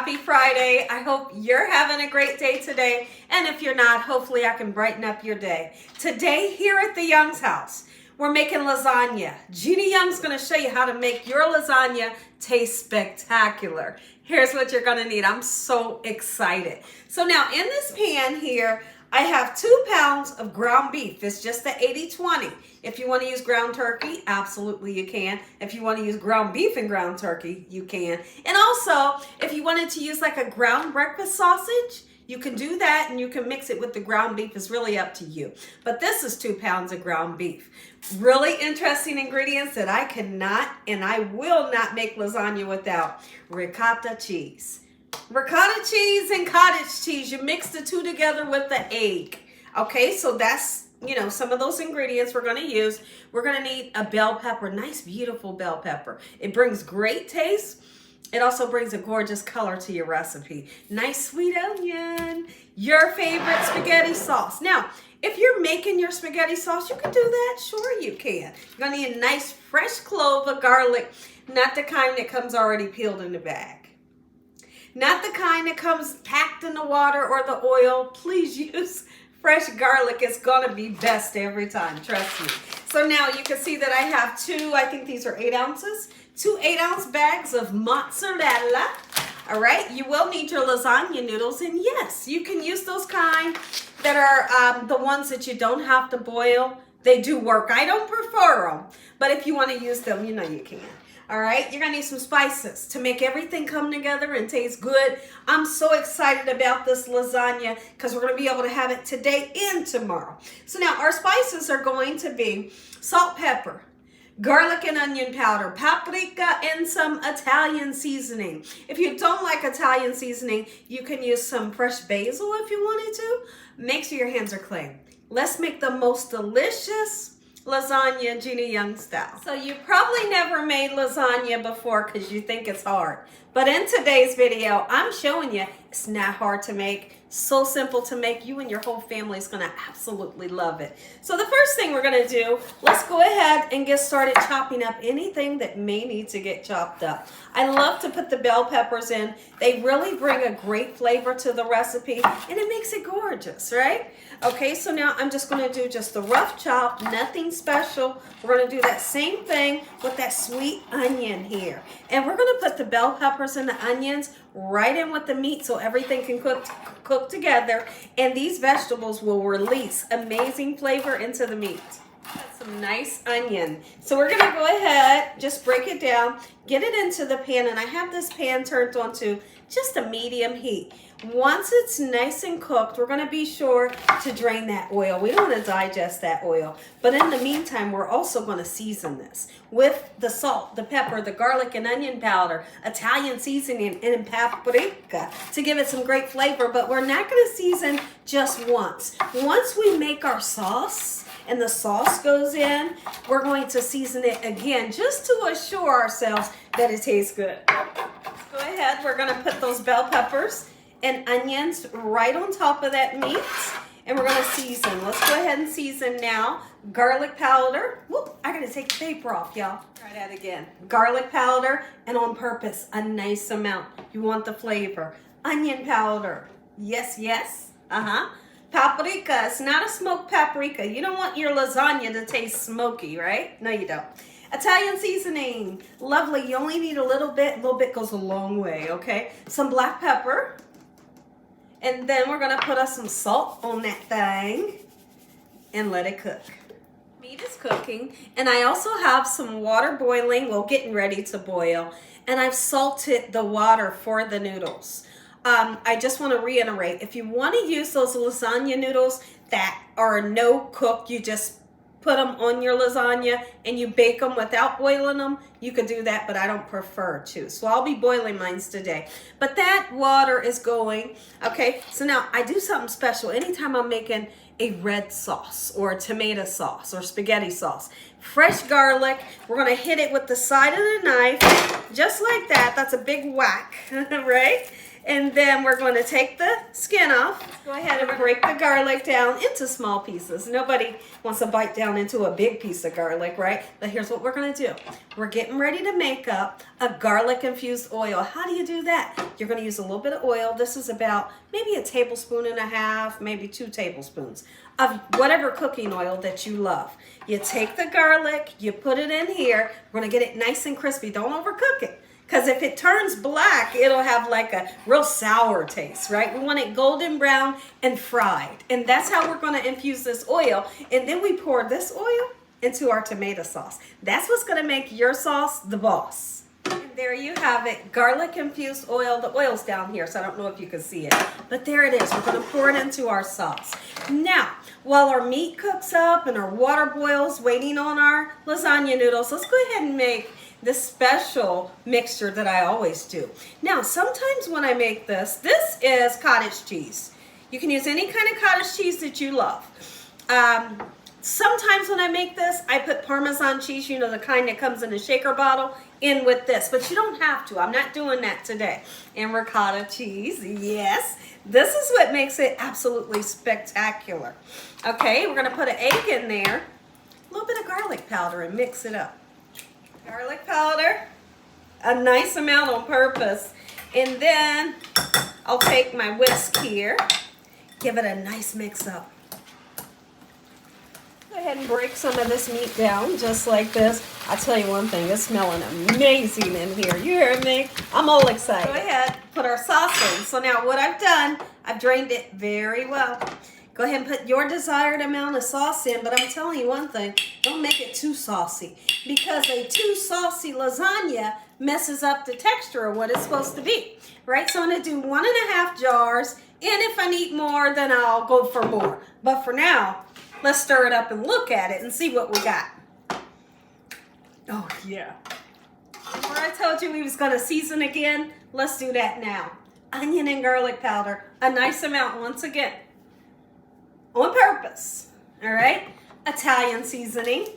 Happy Friday. I hope you're having a great day today. And if you're not, hopefully I can brighten up your day. Today, here at the Young's house, we're making lasagna. Gina Young's going to show you how to make your lasagna taste spectacular. Here's what you're going to need. I'm so excited. So now in this pan here, I have 2 pounds of ground beef. It's just the 80-20. If you want to use ground turkey, absolutely you can. If you want to use ground beef and ground turkey, you can. And also, if you wanted to use like a ground breakfast sausage, you can do that and you can mix it with the ground beef. It's really up to you. But this is 2 pounds of ground beef. Really interesting ingredients that I cannot and I will not make lasagna without. Ricotta cheese. Ricotta cheese and cottage cheese. You mix the two together with the egg. Okay, so that's, some of those ingredients we're going to use. We're going to need a bell pepper, nice, beautiful bell pepper. It brings great taste. It also brings a gorgeous color to your recipe. Nice sweet onion, your favorite spaghetti sauce. Now, if you're making your spaghetti sauce, you can do that. Sure, you can. You're going to need a nice fresh clove of garlic, not the kind that comes already peeled in the bag. Not the kind that comes packed in the water or the oil. Please use fresh garlic. It's going to be best every time. Trust me. So now you can see that I have 2, I think these are 8 ounces. 2 8-ounce bags of mozzarella. All right. You will need your lasagna noodles. And yes, you can use those kind that are the ones that you don't have to boil. They do work. I don't prefer them. But if you want to use them, you can. All right, you're going to need some spices to make everything come together and taste good. I'm so excited about this lasagna because we're going to be able to have it today and tomorrow. So now our spices are going to be salt, pepper, garlic and onion powder, paprika, and some Italian seasoning. If you don't like Italian seasoning, you can use some fresh basil if you wanted to. Make sure your hands are clean. Let's make the most delicious lasagna Gina Young style. So you probably never made lasagna before because you think it's hard. But in today's video, I'm showing you it's not hard to make. So simple to make. You and your whole family is going to absolutely love it. So the first thing we're going to do, let's go ahead and get started chopping up anything that may need to get chopped up. I love to put the bell peppers in. They really bring a great flavor to the recipe and it makes it gorgeous, right? Okay, so now I'm just going to do just the rough chop, nothing special. We're going to do that same thing with that sweet onion here. And we're going to put the bell peppers and the onions right in with the meat so everything can cook together. And these vegetables will release amazing flavor into the meat. That's some nice onion. So we're going to go ahead, just break it down, get it into the pan. And I have this pan turned on to just a medium heat. Once it's nice and cooked, we're going to be sure to drain that oil. We don't want to digest that oil. But in the meantime, we're also going to season this with the salt, the pepper, the garlic and onion powder, Italian seasoning, and paprika to give it some great flavor. But we're not going to season just once. Once we make our sauce and the sauce goes in, we're going to season it again just to assure ourselves that it tastes good. Let's go ahead. We're going to put those bell peppers and onions right on top of that meat. And we're going to season. Let's go ahead and season now. Garlic powder. Whoop, I got to take the paper off, y'all. Try that again. Garlic powder, and on purpose, a nice amount. You want the flavor. Onion powder. Yes, yes. Paprika. It's not a smoked paprika. You don't want your lasagna to taste smoky, right? No, you don't. Italian seasoning. Lovely. You only need a little bit. A little bit goes a long way, okay? Some black pepper. And then we're going to put us some salt on that thing and let it cook. Meat is cooking. And I also have some water boiling, well, getting ready to boil. And I've salted the water for the noodles. I just want to reiterate, if you want to use those lasagna noodles that are no cook, you just put them on your lasagna and you bake them without boiling them, you could do that, but I don't prefer to. So I'll be boiling mine today. But that water is going, okay? So now I do something special. Anytime I'm making a red sauce or a tomato sauce or spaghetti sauce, fresh garlic. We're gonna hit it with the side of the knife, just like that. That's a big whack, right? And then we're going to take the skin off. Go ahead and break the garlic down into small pieces. Nobody wants to bite down into a big piece of garlic, right? But here's what we're going to do. We're getting ready to make up a garlic infused oil. How do you do that? You're going to use a little bit of oil. This is about maybe 1.5 tablespoons, maybe 2 tablespoons of whatever cooking oil that you love. You take the garlic, you put it in here. We're going to get it nice and crispy. Don't overcook it. Because if it turns black, it'll have like a real sour taste, right? We want it golden brown and fried. And that's how we're going to infuse this oil. And then we pour this oil into our tomato sauce. That's what's going to make your sauce the boss. And there you have it, garlic infused oil. The oil's down here, so I don't know if you can see it. But there it is. We're going to pour it into our sauce. Now, while our meat cooks up and our water boils waiting on our lasagna noodles, let's go ahead and make this special mixture that I always do. Now, sometimes when I make this is cottage cheese. You can use any kind of cottage cheese that you love. Sometimes when I make this, I put Parmesan cheese, you know, the kind that comes in a shaker bottle, in with this. But you don't have to. I'm not doing that today. And ricotta cheese, yes. This is what makes it absolutely spectacular. Okay, we're going to put an egg in there, a little bit of garlic powder, and mix it up. Garlic powder, a nice amount on purpose. And then I'll take my whisk here, give it a nice mix up. Go ahead and break some of this meat down just like this. I'll tell you one thing, it's smelling amazing in here. You hear me? I'm all excited. Go ahead, put our sauce in. So now what I've done, I've drained it very well. Go ahead and put your desired amount of sauce in, but I'm telling you one thing, don't make it too saucy, because a too saucy lasagna messes up the texture of what it's supposed to be, right? So I'm gonna do 1.5 jars, and if I need more, then I'll go for more. But for now, let's stir it up and look at it and see what we got. Oh yeah. Remember I told you we was gonna season again? Let's do that now. Onion and garlic powder, a nice amount once again. On purpose, all right? Italian seasoning,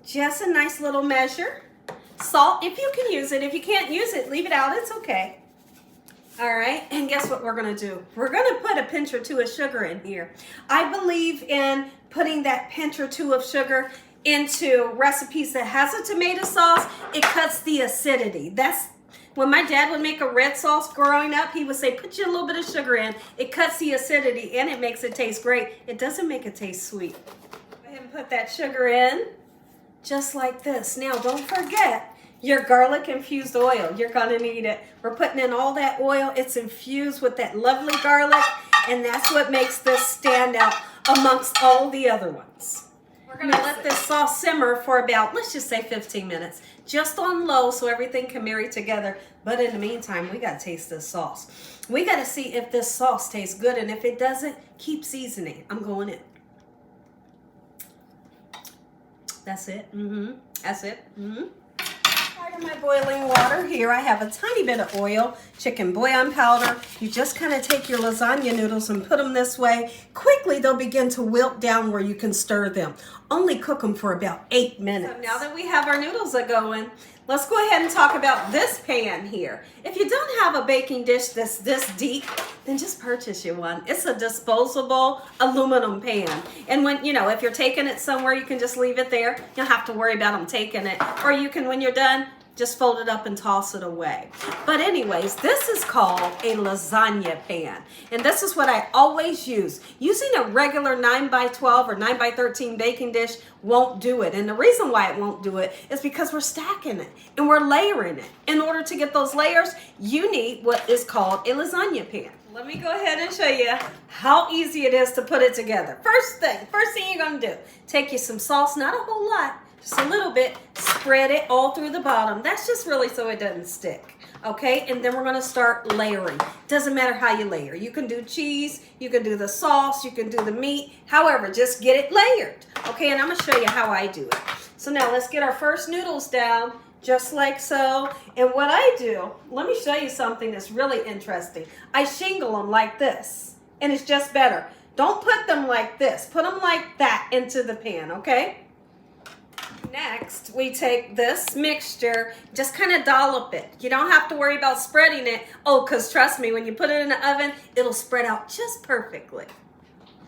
just a nice little measure. Salt, if you can use it. If you can't use it, leave it out, it's okay. All right, and guess what we're gonna do? We're gonna put a pinch or 2 of sugar in here. I believe in putting that pinch or 2 of sugar into recipes that has a tomato sauce. It cuts the acidity. That's when my dad would make a red sauce growing up, he would say, put you a little bit of sugar in. It cuts the acidity and it makes it taste great. It doesn't make it taste sweet. Go ahead and put that sugar in just like this. Now, don't forget your garlic infused oil. You're gonna need it. We're putting in all that oil. It's infused with that lovely garlic, and that's what makes this stand out amongst all the other ones. We're gonna let this sauce simmer for about, let's just say 15 minutes. Just on low so everything can marry together. But in the meantime, we gotta taste this sauce. We gotta see if this sauce tastes good, and if it doesn't, keep seasoning. I'm going in. That's it. That's it. Part of my boiling water here, I have a tiny bit of oil, chicken bouillon powder. You just kind of take your lasagna noodles and put them this way. Quickly, they'll begin to wilt down where you can stir them. Only cook them for about 8 minutes. So now that we have our noodles going, let's go ahead and talk about this pan here. If you don't have a baking dish that's this deep, then just purchase you one. It's a disposable aluminum pan. And when, you know, if you're taking it somewhere, you can just leave it there. You don't have to worry about them taking it. Or you can, when you're done, just fold it up and toss it away. But anyways, this is called a lasagna pan. And this is what I always use. Using a regular 9x12 or 9x13 baking dish won't do it. And the reason why it won't do it is because we're stacking it and we're layering it. In order to get those layers, you need what is called a lasagna pan. Let me go ahead and show you how easy it is to put it together. First thing you're gonna do, take you some sauce, not a whole lot, just a little bit, spread it all through the bottom. That's just really so it doesn't stick, okay? And then we're gonna start layering. Doesn't matter how you layer. You can do cheese, you can do the sauce, you can do the meat, however, just get it layered, okay? And I'm gonna show you how I do it. So now let's get our first noodles down, just like so. And what I do, let me show you something that's really interesting. I shingle them like this, and it's just better. Don't put them like this. Put them like that into the pan, okay? Next, we take this mixture, just kind of dollop it. You don't have to worry about spreading it. Oh, because trust me, when you put it in the oven, it'll spread out just perfectly.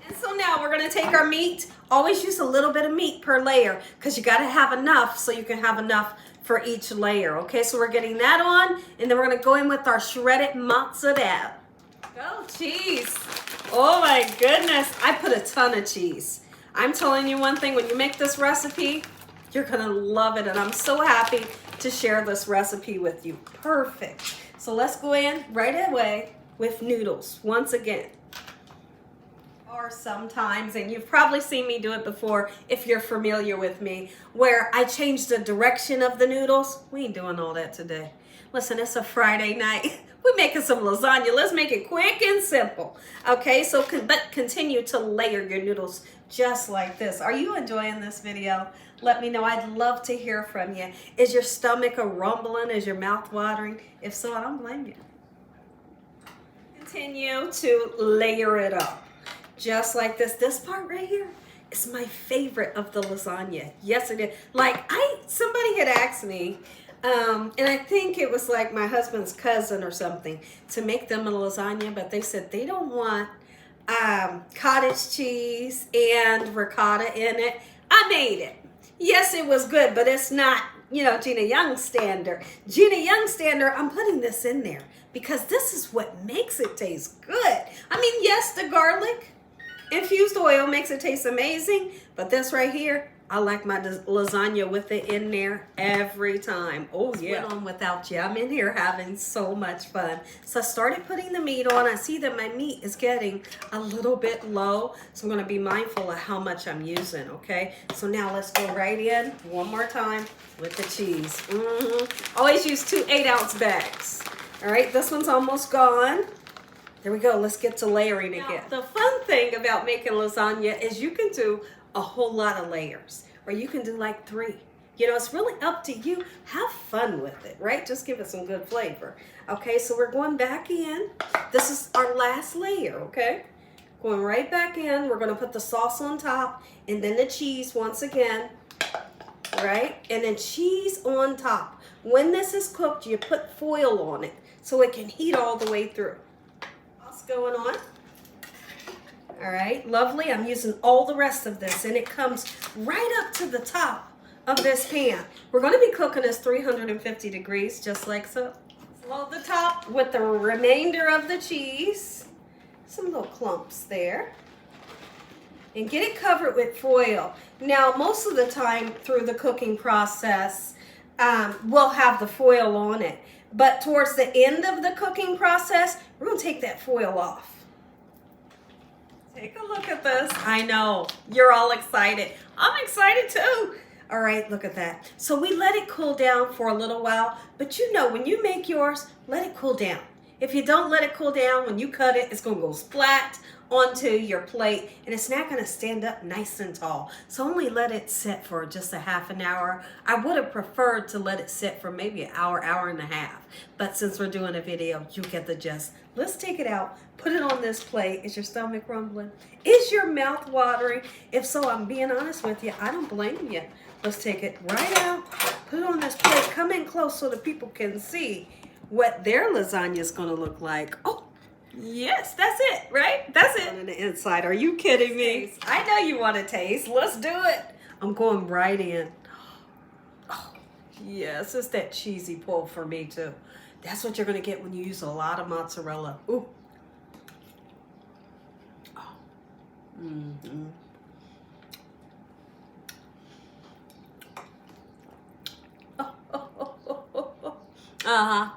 And so now we're going to take our meat. Always use a little bit of meat per layer because you got to have enough so you can have enough for each layer. Okay, so we're getting that on, and then we're going to go in with our shredded mozzarella. Oh, cheese. Oh my goodness. I put a ton of cheese. I'm telling you one thing, when you make this recipe, you're gonna love it, and I'm so happy to share this recipe with you. Perfect. So let's go in right away with noodles once again. Or sometimes, and you've probably seen me do it before if you're familiar with me, where I change the direction of the noodles. We ain't doing all that today. Listen, it's a Friday night. We're making some lasagna. Let's make it quick and simple. Okay, so but continue to layer your noodles just like this. Are you enjoying this video? Let me know. I'd love to hear from you. Is your stomach a rumbling? Is your mouth watering? If so, I don't blame you. Continue to layer it up just like this. This part right here is my favorite of the lasagna. Yes, it is. Like somebody had asked me, and I think it was like my husband's cousin or something, to make them a lasagna, but they said they don't want cottage cheese and ricotta in it. I made it. Yes, it was good, but it's not, Gina Young standard. Gina Young standard, I'm putting this in there because this is what makes it taste good. I mean, yes, the garlic infused oil makes it taste amazing, but this right here, I like my lasagna with it in there every time. Oh yeah. Went on without you. I'm in here having so much fun. So I started putting the meat on. I see that my meat is getting a little bit low, so I'm going to be mindful of how much I'm using, okay? So now let's go right in one more time with the cheese. Always use 2 8-ounce bags. All right, this one's almost gone. There we go. Let's get to layering again. Now, the fun thing about making lasagna is you can do a whole lot of layers, or you can do like 3. It's really up to you. Have fun with it, right? Just give it some good flavor. Okay, so we're going back in. This is our last layer, okay? Going right back in. We're gonna put the sauce on top, and then the cheese once again, right? And then cheese on top. When this is cooked, you put foil on it so it can heat all the way through. What's going on? All right, lovely. I'm using all the rest of this, and it comes right up to the top of this pan. We're going to be cooking this 350 degrees, just like so. Load the top with the remainder of the cheese. Some little clumps there. And get it covered with foil. Now, most of the time through the cooking process, we'll have the foil on it. But towards the end of the cooking process, we're going to take that foil off. Take a look at this. I know, you're all excited. I'm excited too. All right, look at that. So we let it cool down for a little while, but when you make yours, let it cool down. If you don't let it cool down, when you cut it, it's gonna go splat onto your plate, and it's not gonna stand up nice and tall. So only let it sit for just a half an hour. I would have preferred to let it sit for maybe an hour, hour and a half. But since we're doing a video, you get the gist. Let's take it out, put it on this plate. Is your stomach rumbling? Is your mouth watering? If so, I'm being honest with you, I don't blame you. Let's take it right out, put it on this plate, come in close so the people can see what their lasagna is gonna look like. Oh, yes, that's it, right? That's it. On the inside, are you kidding me? I know you want to taste. Let's do it. I'm going right in. Oh, yes, it's that cheesy pull for me too. That's what you're gonna get when you use a lot of mozzarella. Ooh. Oh. Mm-hmm. Uh-huh.